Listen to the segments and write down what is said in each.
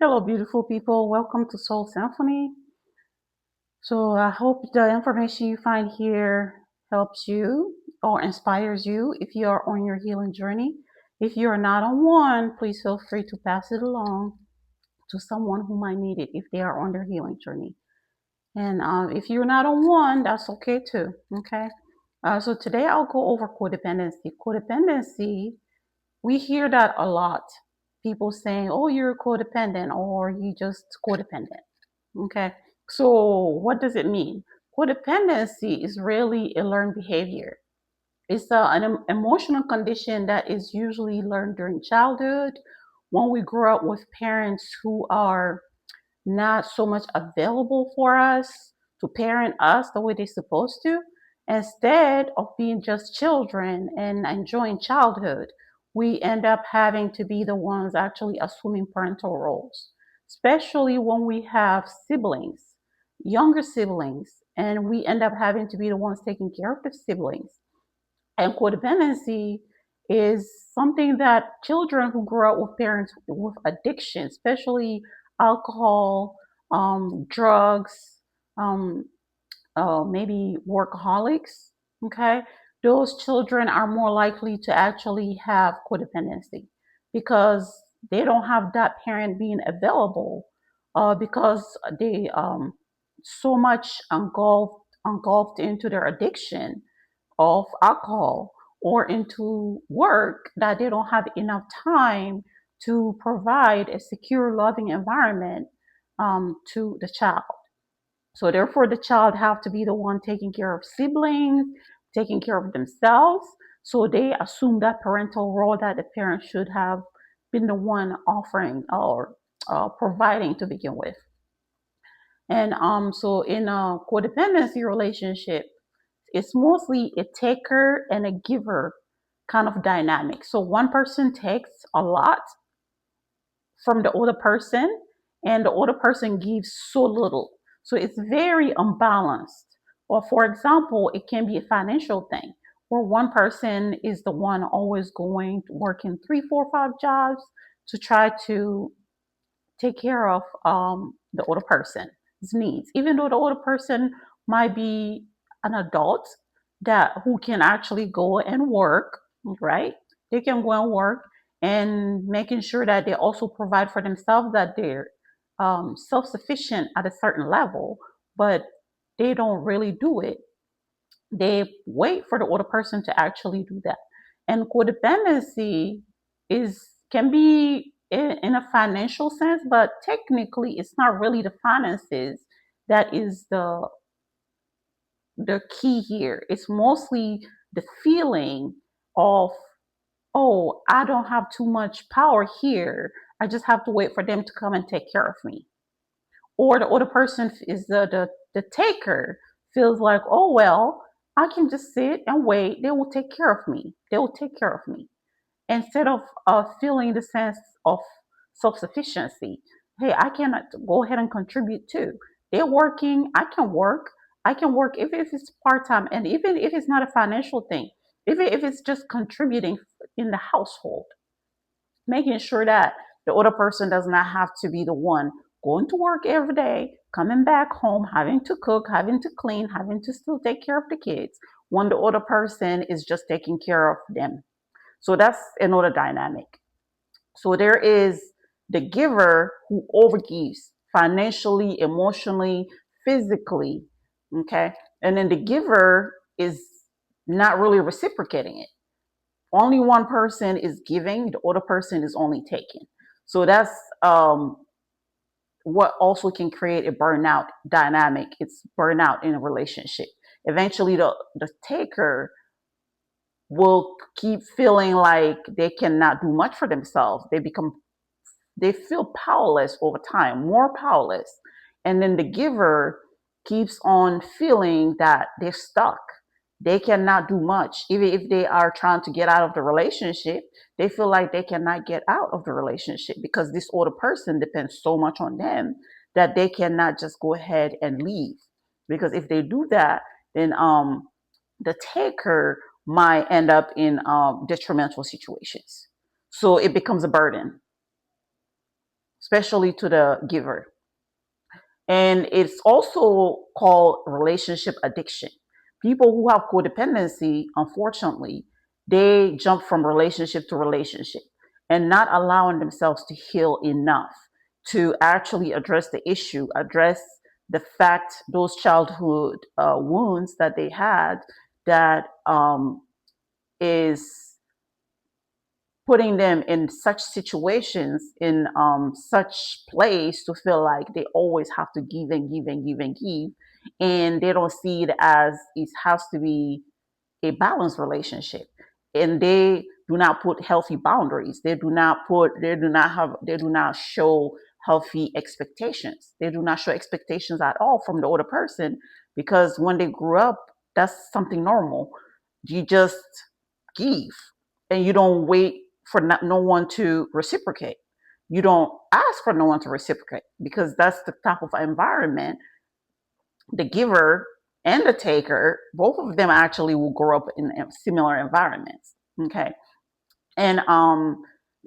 Hello, beautiful people. Welcome to Soul Symphony. So, I hope the information you find here helps you or inspires you if you are on your healing journey. If you are not on one, please feel free to pass it along to someone who might need it if they are on their healing journey. And if you're not on one, that's okay too. Okay. So, today I'll go over codependency. Codependency, we hear that a lot. People saying, oh, you're codependent or you just codependent. Okay. So what does it mean? Codependency is really a learned behavior. It's an emotional condition that is usually learned during childhood when we grow up with parents who are not so much available for us to parent us the way they're supposed to. Instead of being just children and enjoying childhood, we end up having to be the ones actually assuming parental roles, especially when we have siblings, younger siblings, and we end up having to be the ones taking care of the siblings. And codependency is something that children who grow up with parents with addiction, especially alcohol, drugs, um, maybe workaholics, okay, those children are more likely to actually have codependency because they don't have that parent being available because they so much engulfed into their addiction of alcohol or into work that they don't have enough time to provide a secure, loving environment to the child. So therefore, the child have to be the one taking care of siblings, taking care of themselves. So they assume that parental role that the parent should have been the one offering or providing to begin with. And so in a codependency relationship, it's mostly a taker and a giver kind of dynamic. So one person takes a lot from the other person, and the other person gives so little. So it's very unbalanced. Or, for example, it can be a financial thing where one person is the one always going to working three, four, five jobs to try to take care of the other person's needs, even though the other person might be an adult that who can actually go and work, right? They can go and work and making sure that they also provide for themselves, that they're self-sufficient at a certain level, but they don't really do it. They wait for the other person to actually do that. And codependency is can be in a financial sense, but technically it's not really the finances that is the key here. It's mostly the feeling of, oh, I don't have too much power here. I just have to wait for them to come and take care of me. Or the other person is the taker, feels like, oh, well, I can just sit and wait. They will take care of me. They will take care of me. Instead of feeling the sense of self sufficiency. Hey, I can go ahead and contribute too. They're working. I can work. I can work if it's part time, and even if it's not a financial thing, even if it's just contributing in the household, making sure that the other person does not have to be the one going to work every day, coming back home, having to cook, having to clean, having to still take care of the kids when the other person is just taking care of them. So that's another dynamic. So there is the giver who overgives financially, emotionally, physically. Okay. And then the giver is not really reciprocating it. Only one person is giving, the other person is only taking. So that's what also can create a burnout dynamic. It's burnout in a relationship. Eventually, the taker will keep feeling like they cannot do much for themselves. They feel powerless over time, more powerless. And then the giver keeps on feeling that they're stuck. They cannot do much. Even if they are trying to get out of the relationship, they feel like they cannot get out of the relationship because this other person depends so much on them that they cannot just go ahead and leave. Because if they do that, then the taker might end up in detrimental situations. So it becomes a burden. especially to the giver. And it's also called relationship addiction. People who have codependency, unfortunately, they jump from relationship to relationship and not allowing themselves to heal enough to actually address the issue, address the fact, those childhood wounds that they had that is putting them in such situations, in such place, to feel like they always have to give and give and give and give, and they don't see it as it has to be a balanced relationship, and they do not put healthy boundaries. They do not show healthy expectations. They do not show expectations at all from the other person, because when they grew up, that's something normal. You just give, and you don't wait for no one to reciprocate. You don't ask for no one to reciprocate, because that's the type of environment the giver and the taker, both of them actually will grow up in similar environments. Okay. And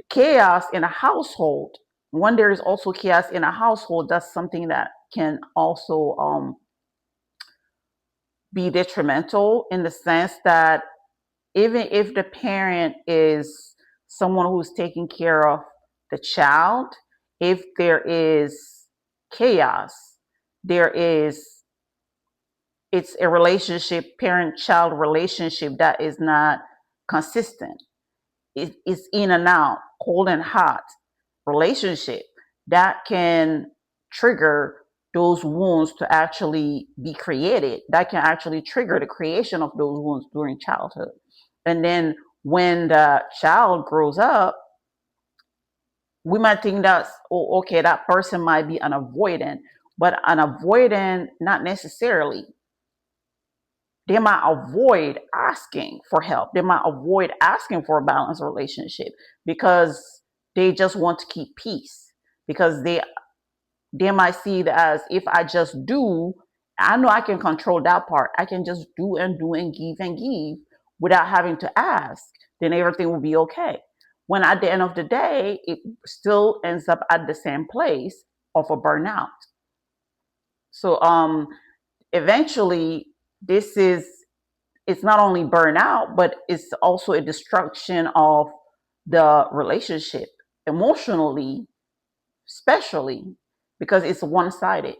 chaos in a household, when there is also chaos in a household, that's something that can also be detrimental, in the sense that even if the parent is someone who's taking care of the child, if there is chaos, there is it's a relationship, parent child relationship, that is not consistent. It's in and out, cold and hot relationship, that can trigger those wounds to actually be created. That can actually trigger the creation of those wounds during childhood. And then when the child grows up, we might think that's, oh, okay, that person might be an avoidant, but an avoidant, not necessarily. They might avoid asking for help. They might avoid asking for a balanced relationship, because they just want to keep peace. Because they might see it as, if I just do, I know I can control that part. I can just do and give without having to ask. Then everything will be okay. When at the end of the day, it still ends up at the same place of a burnout. So eventually, this is it's not only burnout, but it's also a destruction of the relationship emotionally, especially because it's one-sided.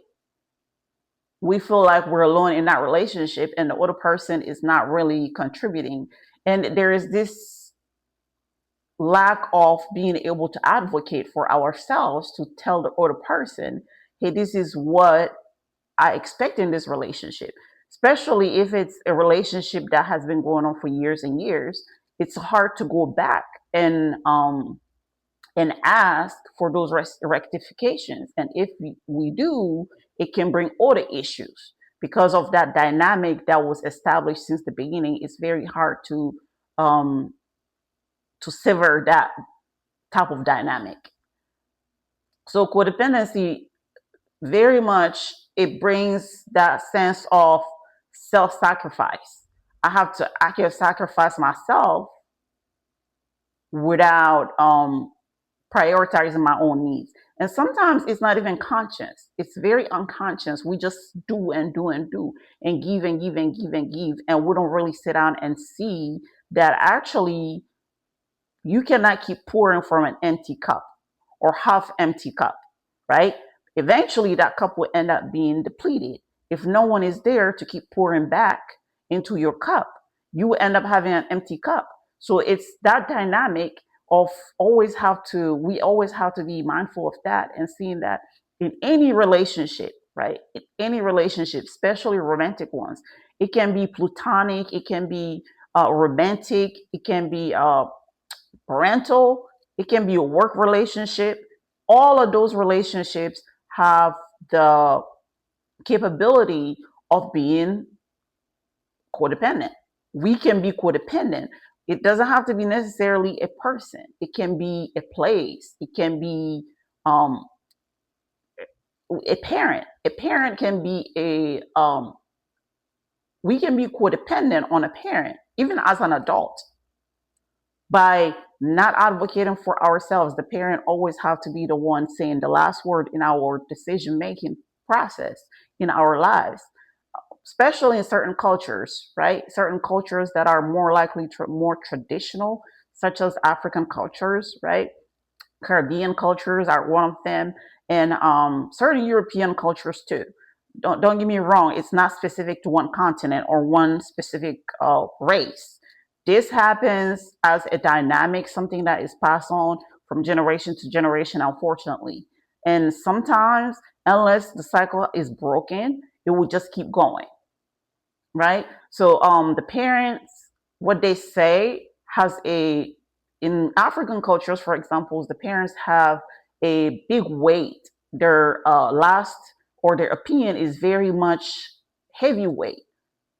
We feel like we're alone in that relationship, and the other person is not really contributing. And there is this lack of being able to advocate for ourselves, to tell the other person, hey, this is what I expect in this relationship, especially if it's a relationship that has been going on for years and years. It's hard to go back and ask for those rectifications. And if we do, it can bring other issues, because of that dynamic that was established since the beginning. It's very hard um, to sever that type of dynamic. So codependency, very much, it brings that sense of self-sacrifice. I can sacrifice myself without prioritizing my own needs. And sometimes it's not even conscious. It's very unconscious. We just do and do and do and give and give and give and give. And we don't really sit down and see that actually you cannot keep pouring from an empty cup or half empty cup, right? Eventually, that cup will end up being depleted. If no one is there to keep pouring back into your cup, you will end up having an empty cup. So it's that dynamic of we always have to be mindful of that, and seeing that in any relationship, right? In any relationship, especially romantic ones, it can be platonic, it can be romantic, it can be parental, it can be a work relationship. All of those relationships have the capability of being codependent. We can be codependent. It doesn't have to be necessarily a person. It can be a place. It can be um, a parent. A parent can be we can be codependent on a parent, even as an adult, by not advocating for ourselves. The parent always have to be the one saying the last word in our decision making process in our lives, especially in certain cultures, right? Certain cultures that are more likely more traditional, such as African cultures, right? Caribbean cultures are one of them, and certain European cultures too. Don't get me wrong; it's not specific to one continent or one specific race. This happens as a dynamic, something that is passed on from generation to generation, unfortunately. And sometimes, unless the cycle is broken, it will just keep going, right? So the parents, what they say has a, in African cultures, for example, the parents have a big weight. Their last or their opinion is very much heavyweight.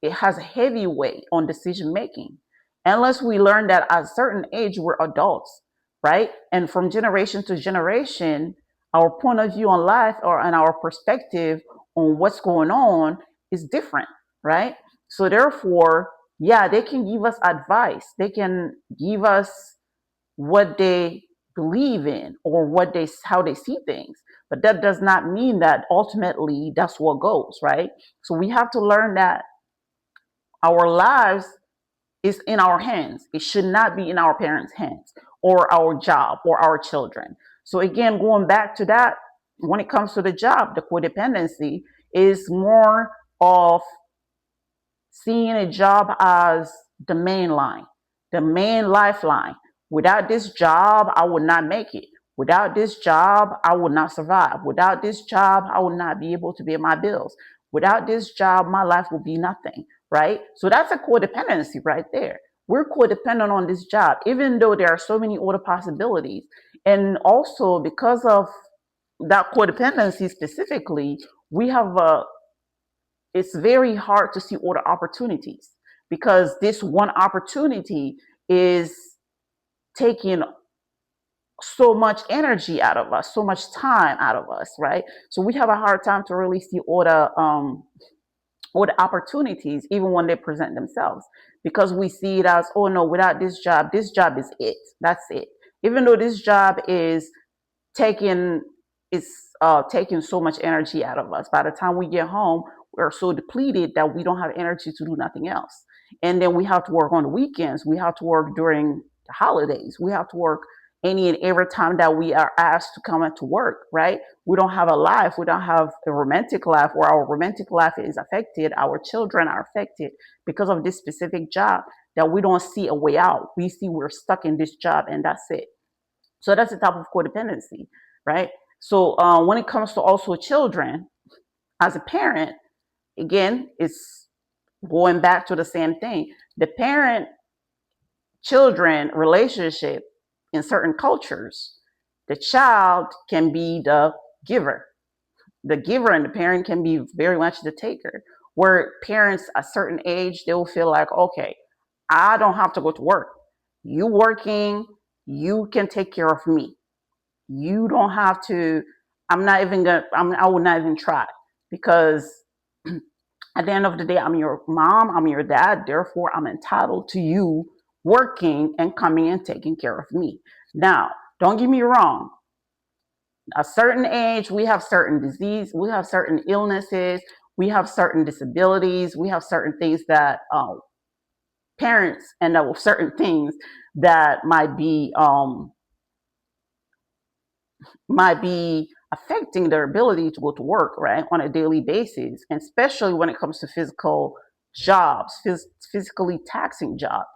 It has a heavy weight on decision making. Unless we learn that at a certain age we're adults, right? And from generation to generation, our point of view on life or on our perspective on what's going on is different, right? So therefore, yeah, they can give us advice. They can give us what they believe in or what they how they see things. But that does not mean that ultimately that's what goes, right? So we have to learn that our lives is in our hands. It should not be in our parents' hands or our job or our children. So again, going back to that, when it comes to the job, the codependency is more of seeing a job as the main line, the main lifeline. Without this job, I would not make it. Without this job, I would not survive. Without this job, I would not be able to pay my bills. Without this job, my life will be nothing, right? So that's a codependency right there. We're codependent on this job, even though there are so many other possibilities. And also because of that codependency specifically, we have a, it's very hard to see other opportunities because this one opportunity is taking so much energy out of us, so much time out of us, right? So we have a hard time to really see other opportunities, even when they present themselves, because we see it as, oh no, without this job is it. That's it. Even though this job is taking taking so much energy out of us. By the time we get home, we're so depleted that we don't have energy to do nothing else. And then we have to work on the weekends. We have to work during the holidays. We have to work any and every time that we are asked to come into work, right? We don't have a life. We don't have a romantic life, or our romantic life is affected. Our children are affected because of this specific job that we don't see a way out. We see we're stuck in this job and that's it. So that's the type of codependency, right? So when it comes to also children, as a parent, again, it's going back to the same thing. The parent children relationship in certain cultures, the child can be the giver. The giver and the parent can be very much the taker. Where parents at a certain age, they will feel like, okay, I don't have to go to work. You working, you can take care of me. You don't have to. I'm not even gonna. I will not even try because at the end of the day, I'm your mom. I'm your dad. Therefore, I'm entitled to you working and coming and taking care of me. Now, don't get me wrong. A certain age, we have certain disease, we have certain illnesses, we have certain disabilities, we have certain things that parents end up with certain things that might be affecting their ability to go to work, right, on a daily basis, and especially when it comes to physical jobs, physically taxing jobs.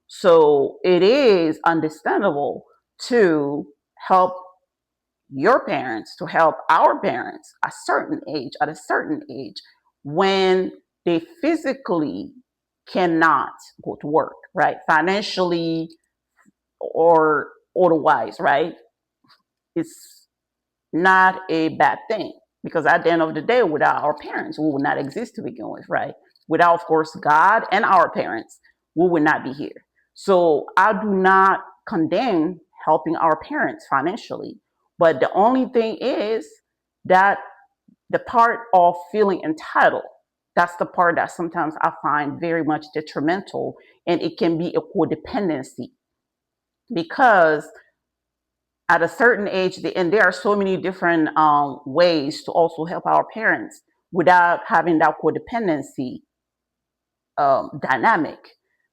So it is understandable to help your parents, to help our parents at a certain age, when they physically cannot go to work, right? Financially or otherwise, right? It's not a bad thing because at the end of the day, without our parents, we would not exist to begin with, right? Without, of course, God and our parents, we would not be here. So I do not condemn helping our parents financially, but the only thing is that the part of feeling entitled, that's the part that sometimes I find very much detrimental, and it can be a codependency. because at a certain age, and there are so many different ways to also help our parents without having that codependency dynamic.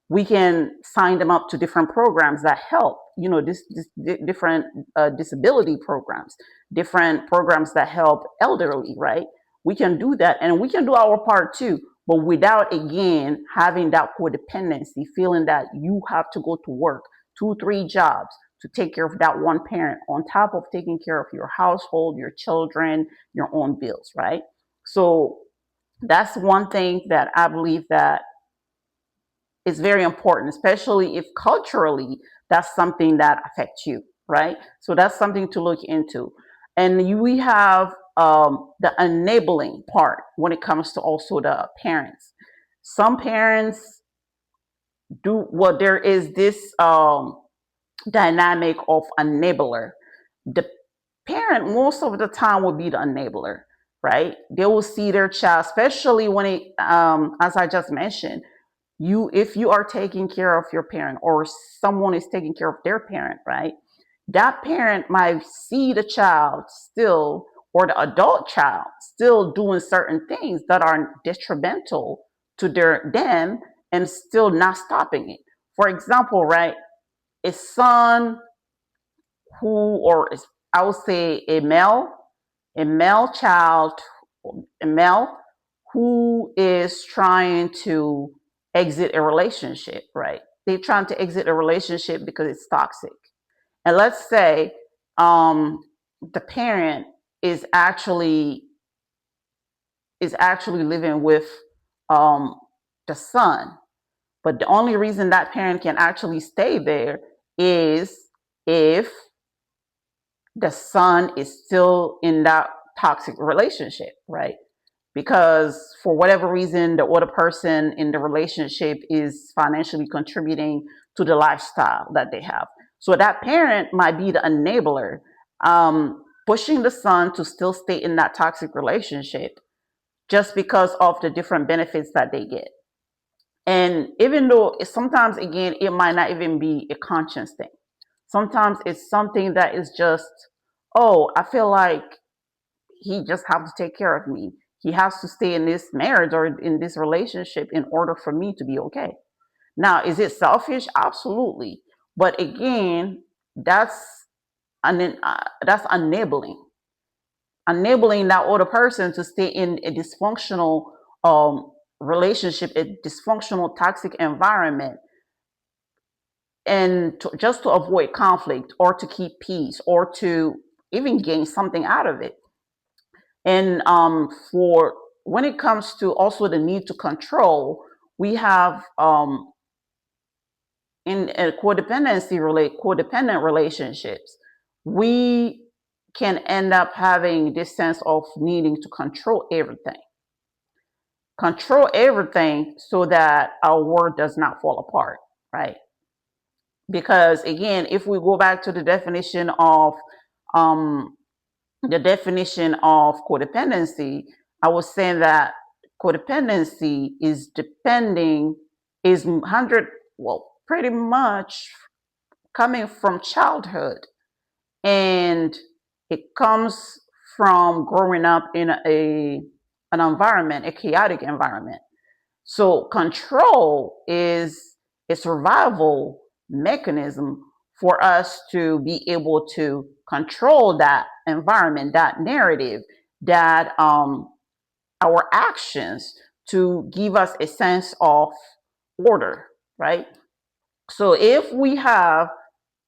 We can sign them up to different programs that help, different disability programs, different programs that help elderly, right? We can do that, and we can do our part too, but without, again, having that codependency, feeling that you have to go to work 2, 3 jobs to take care of that one parent on top of taking care of your household, your children, your own bills, right? So that's one thing that I believe that is very important, especially if culturally that's something that affects you, right? So that's something to look into. And we have the enabling part when it comes to also the parents. Some parents do, well, there is this dynamic of enabler. The parent most of the time will be the enabler, right? They will see their child, especially when it, as I just mentioned, if you are taking care of your parent or someone is taking care of their parent, right? That parent might see the child still, or the adult child still doing certain things that are detrimental to them, and still not stopping it. For example, right, a son who, I would say a male child, a male who is trying to exit a relationship, right? They're trying to exit a relationship because it's toxic. And let's say the parent is actually living with um, the son, but the only reason that parent can actually stay there is if the son is still in that toxic relationship, right? Because for whatever reason, the other person in the relationship is financially contributing to the lifestyle that they have. So that parent might be the enabler, pushing the son to still stay in that toxic relationship just because of the different benefits that they get. And even though sometimes, again, it might not even be a conscious thing. Sometimes it's something that is just, oh, I feel like he just has to take care of me. He has to stay in this marriage or in this relationship in order for me to be okay. Now, is it selfish? Absolutely. But again, that's enabling that other person to stay in a dysfunctional relationship, a dysfunctional toxic environment, and just to avoid conflict or to keep peace or to even gain something out of it. And for when it comes to also the need to control, we have in a codependent relationships, we can end up having this sense of needing to control everything so that our world does not fall apart, right? Because again, if we go back to um, the definition of codependency, I was saying that codependency is 100, well, pretty much coming from childhood, and it comes from growing up in an environment, a chaotic environment. So control is a survival mechanism for us to be able to control that environment, that narrative, that our actions, to give us a sense of order, right? So if we have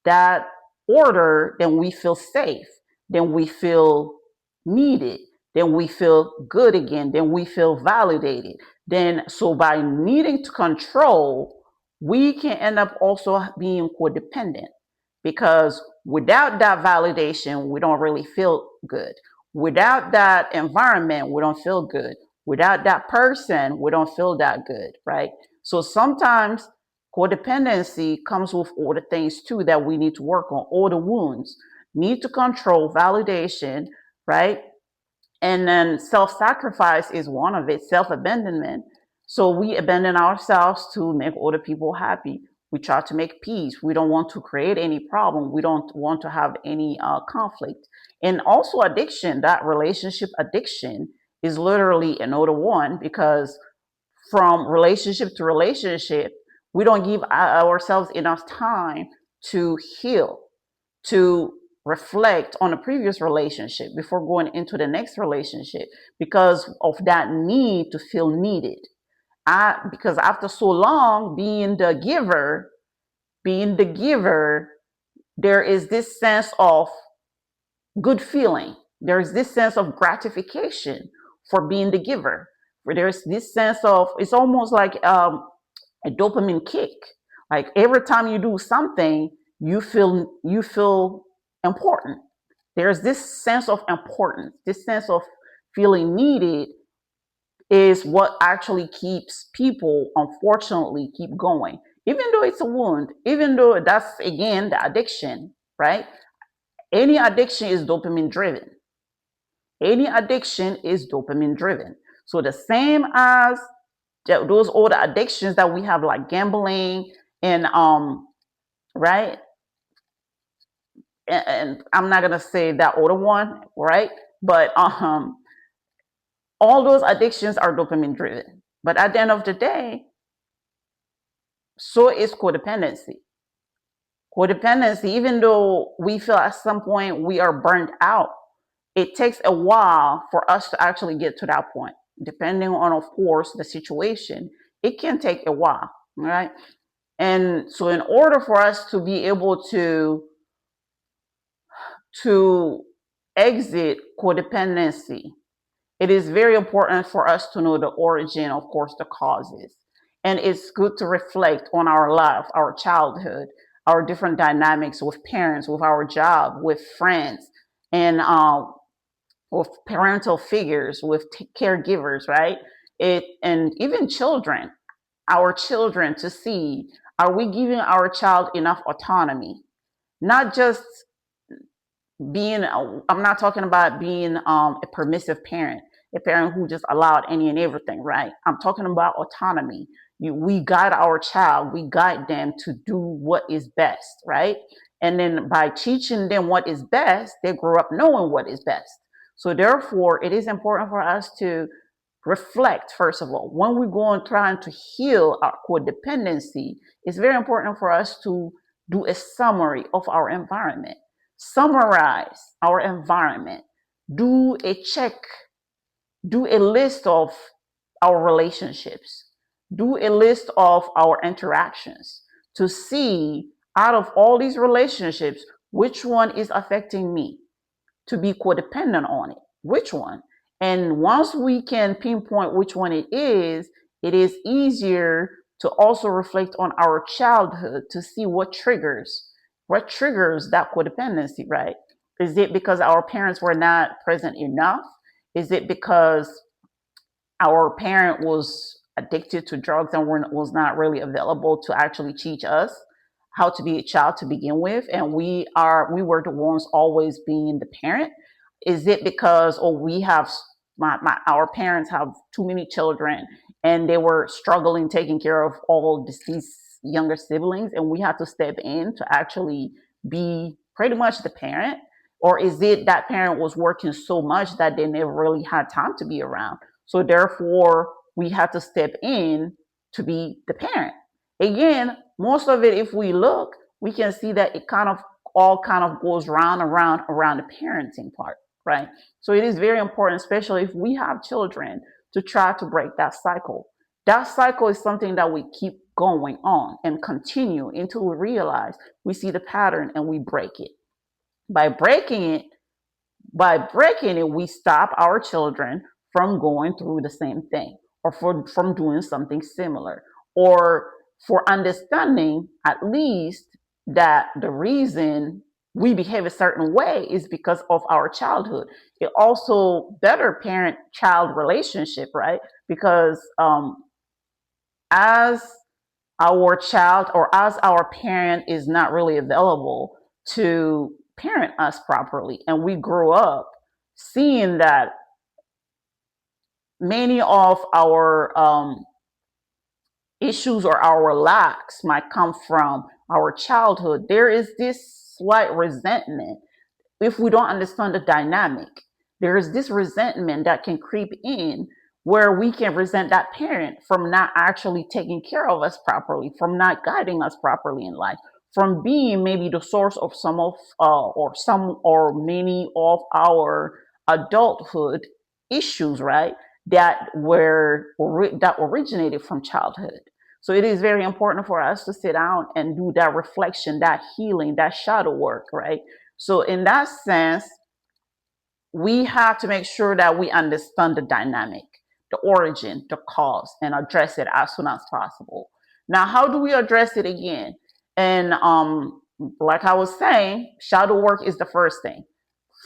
that order, then we feel safe, then we feel needed, then we feel good again, then we feel validated. Then, so by needing to control, we can end up also being codependent, because without that validation, we don't really feel good. Without that environment, we don't feel good. Without that person, we don't feel that good, right? So sometimes codependency comes with all the things too that we need to work on, all the wounds. Need to control, validation, right? And then self-sacrifice is one of it, self-abandonment. So we abandon ourselves to make other people happy. We try to make peace. We don't want to create any problem. We don't want to have any conflict. And also addiction, that relationship addiction is literally another one, because from relationship to relationship, we don't give ourselves enough time to heal, to reflect on a previous relationship before going into the next relationship, because of that need to feel needed. Because after so long being the giver, there is this sense of good feeling. There's this sense of gratification for being the giver. Where there's this sense of, it's almost like a dopamine kick. Like every time you do something, you feel important. There's this sense of importance, this sense of feeling needed is what actually keeps people, unfortunately, keep going. Even though it's a wound, even though that's again the addiction, right? Any addiction is dopamine driven. Any addiction is dopamine driven. So the same as those other addictions that we have, like gambling and right, and I'm not gonna say that other one, right? But all those addictions are dopamine driven. But at the end of the day, so is codependency. Codependency, even though we feel at some point we are burned out, it takes a while for us to actually get to that point. Depending on, of course, the situation, it can take a while, right? And so, in order for us to be able to exit codependency, it is very important for us to know the origin, of course, the causes. And it's good to reflect on our life, our childhood, our different dynamics with parents, with our job, with friends, and with parental figures, with caregivers, right? It and even children, our children, to see, are we giving our child enough autonomy? Not just being, I'm not talking about being a permissive parent, a parent who just allowed any and everything, right? I'm talking about autonomy. We guide our child, we guide them to do what is best, right? And then by teaching them what is best, they grow up knowing what is best. So therefore, it is important for us to reflect, first of all, when we go on trying to heal our codependency. It's very important for us to do a summary of our environment, summarize our environment, do a check, do a list of our relationships, do a list of our interactions to see, out of all these relationships, which one is affecting me, to be codependent on it, which one. And once we can pinpoint which one it is easier to also reflect on our childhood to see what triggers that codependency, right? Is it because our parents were not present enough? Is it because our parent was addicted to drugs and was not really available to actually teach us how to be a child to begin with, and we were the ones always being the parent? Is it because, oh, we have our parents have too many children and they were struggling taking care of all these younger siblings, and we had to step in to actually be pretty much the parent? Or is it that parent was working so much that they never really had time to be around, so therefore we had to step in to be the parent? Again, most of it, if we look, we can see that it kind of all kind of goes round and round around the parenting part, right? So it is very important, especially if we have children, to try to break that cycle. That cycle is something that we keep going on and continue until we realize we see the pattern and we break it. By breaking it, we stop our children from going through the same thing, or from doing something similar, or for understanding at least that the reason we behave a certain way is because of our childhood. It also better parent child relationship, right? Because as our child, or as our parent is not really available to parent us properly, and we grow up seeing that many of our issues or our lacks might come from our childhood, there is this slight resentment if we don't understand the dynamic. There is this resentment that can creep in where we can resent that parent from not actually taking care of us properly, from not guiding us properly in life, from being maybe the source of some of or some or many of our adulthood issues, right? That originated from childhood. So it is very important for us to sit down and do that reflection, that healing, that shadow work, right? So in that sense, we have to make sure that we understand the dynamic, the origin, the cause, and address it as soon as possible. Now, how do we address it again? And like I was saying, shadow work is the first thing.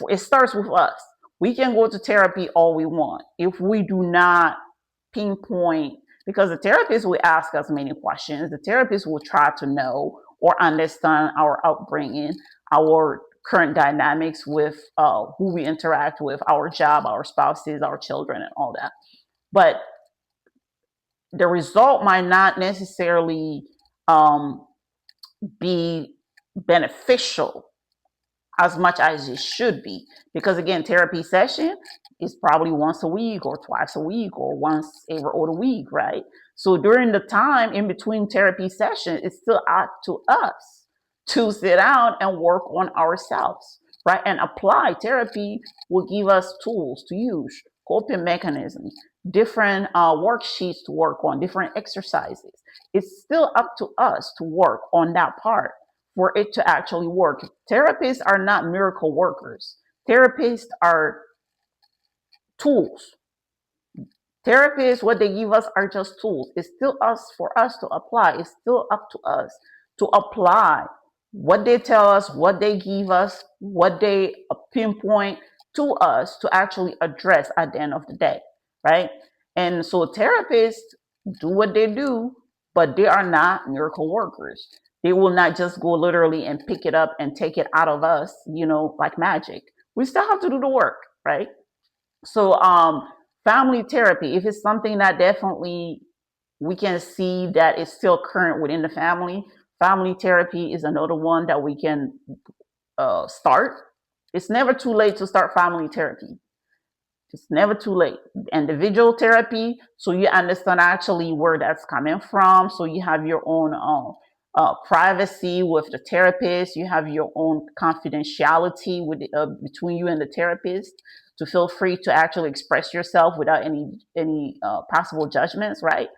It starts with us. We can go to therapy all we want if we do not pinpoint, because the therapist will ask us many questions. The therapist will try to know or understand our upbringing, our current dynamics with who we interact with, our job, our spouses, our children, and all that. But the result might not necessarily um, be beneficial as much as it should be, because again, therapy session is probably once a week or twice a week or once every other week, right? So during the time in between therapy sessions, it's still up to us to sit down and work on ourselves, right? And apply. Therapy will give us tools to use, coping mechanisms, different worksheets to work on, different exercises. It's still up to us to work on that part for it to actually work. Therapists are not miracle workers. Therapists are tools. Therapists, what they give us are just tools. It's still us for us to apply. It's still up to us to apply what they tell us, what they give us, what they pinpoint to us to actually address at the end of the day, right? And so therapists do what they do, but they are not miracle workers. They will not just go literally and pick it up and take it out of us, like magic. We still have to do the work, right? So family therapy, if it's something that definitely we can see that is still current within the family therapy is another one that we can start. It's never too late to start family therapy. It's never too late. Individual therapy, so you understand actually where that's coming from. So you have your own privacy with the therapist. You have your own confidentiality between you and the therapist to feel free to actually express yourself without any possible judgments, right?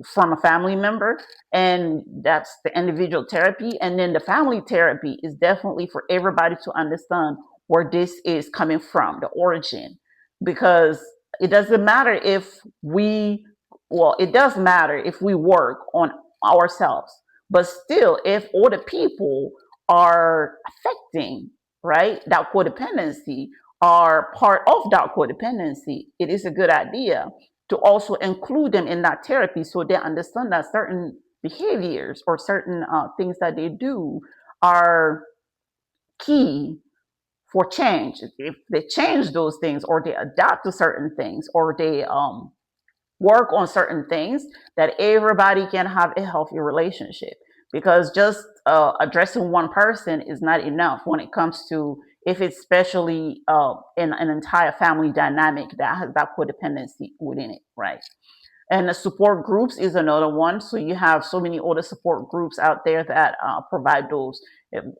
From a family member. And that's the individual therapy. And then the family therapy is definitely for everybody to understand where this is coming from, the origin, because it doesn't matter if it does matter if we work on ourselves, but still, if other people are affecting, right, that codependency, are part of that codependency, it is a good idea to also include them in that therapy so they understand that certain behaviors or certain things that they do are key for change. If they change those things or they adapt to certain things or they work on certain things, that everybody can have a healthy relationship. Because just addressing one person is not enough when it comes to, if it's especially in an entire family dynamic that has that codependency within it, right? And the support groups is another one. So you have so many other support groups out there that provide those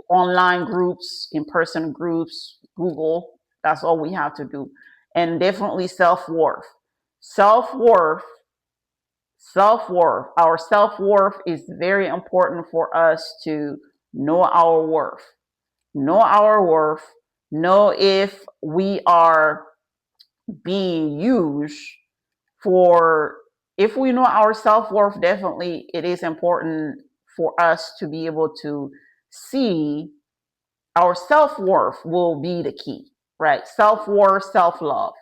online groups, in-person groups, Google. That's all we have to do. And definitely self-worth. Self-worth, self-worth. Our self-worth is very important for us to know our worth. Know our worth. Know if we are being used for, if we know our self-worth, definitely it is important for us to be able to see our self-worth will be the key, right? Self-worth, self-love,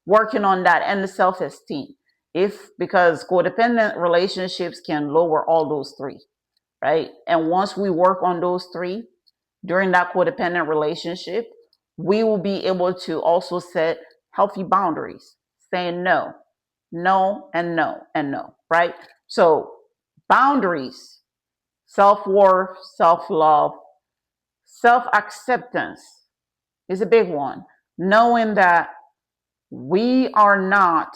working on that, and the self-esteem. Because codependent relationships can lower all those three, right? And once we work on those three during that codependent relationship, we will be able to also set healthy boundaries, saying no, no, and no, and no, right? So Boundaries, self-worth, self-love, self-acceptance is a big one. Knowing that we are not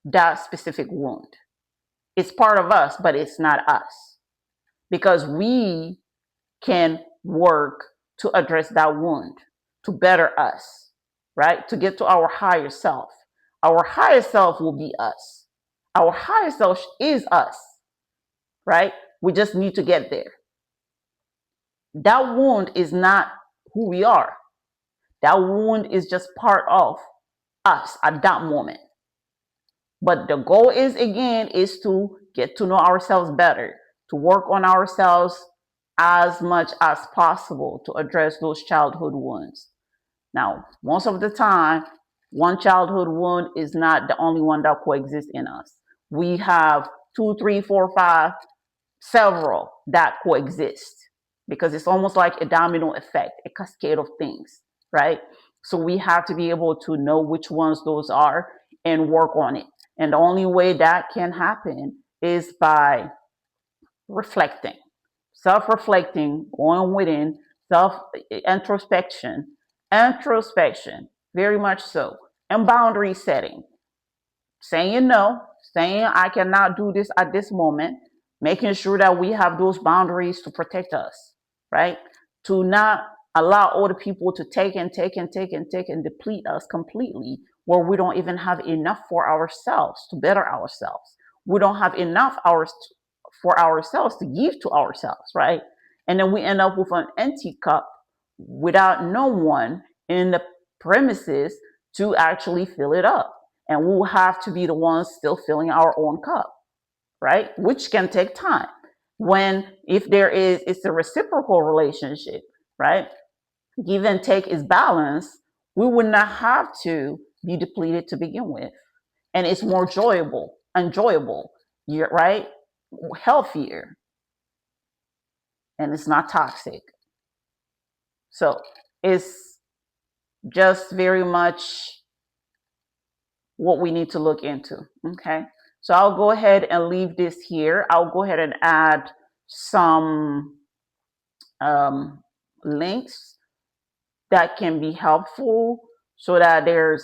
that specific wound. It's part of us, but it's not us. Because we can work to address that wound, to better us, right? To get to our higher self. Our higher self will be us. Our higher self is us, right? We just need to get there. That wound is not who we are. That wound is just part of us at that moment. But the goal is, again, is to get to know ourselves better, to work on ourselves as much as possible to address those childhood wounds. Now, most of the time, one childhood wound is not the only one that coexists in us. We have two, three, four, five, several that coexist because it's almost like a domino effect, a cascade of things, right? So we have to be able to know which ones those are and work on it. And the only way that can happen is by reflecting, self-reflecting, going within, self introspection, very much so, and boundary setting, saying no, saying I cannot do this at this moment, making sure that we have those boundaries to protect us, right? To not allow other people to take and take and take and take and deplete us completely, where we don't even have enough for ourselves to better ourselves. We don't have enough hours for ourselves to give to ourselves, right? And then we end up with an empty cup without no one in the premises to actually fill it up. And we'll have to be the ones still filling our own cup, right? Which can take time. When, if there is, it's a reciprocal relationship, right? Give and take is balanced. We would not have to be depleted to begin with. And it's more enjoyable, right? Healthier, and it's not toxic. So it's just very much what we need to look into. Okay. So I'll go ahead and leave this here. I'll go ahead and add some links that can be helpful so that there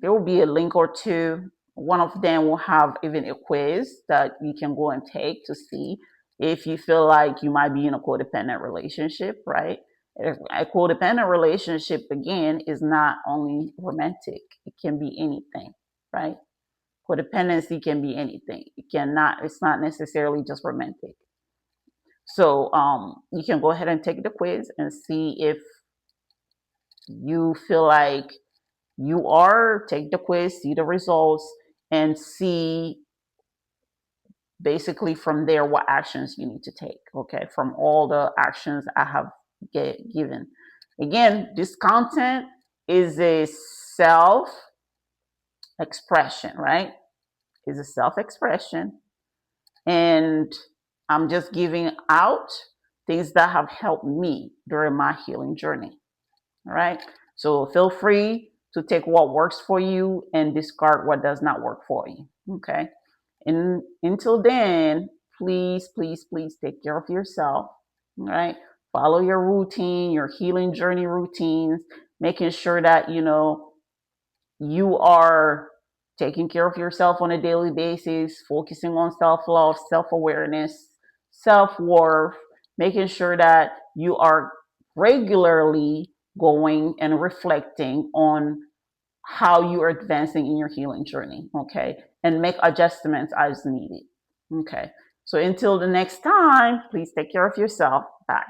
will be a link or two. One of them will have even a quiz that you can go and take to see if you feel like you might be in a codependent relationship, right? A codependent relationship, again, is not only romantic. It can be anything, right? Codependency can be anything. It's not necessarily just romantic. So you can go ahead and take the quiz and see if you feel like take the quiz, see the results, and see basically from there what actions you need to take. Okay, from all the actions I have given. Again, this content is a self expression, right? Is a self expression, and I'm just giving out things that have helped me during my healing journey. All right. So feel free to take what works for you and discard what does not work for you. Okay. And until then, please, please, please take care of yourself. All right. Follow your routine, your healing journey routines, making sure that, you are taking care of yourself on a daily basis, focusing on self-love, self-awareness, self-worth, making sure that you are regularly going and reflecting on how you are advancing in your healing journey, okay? And make adjustments as needed, okay? So until the next time, please take care of yourself. Bye.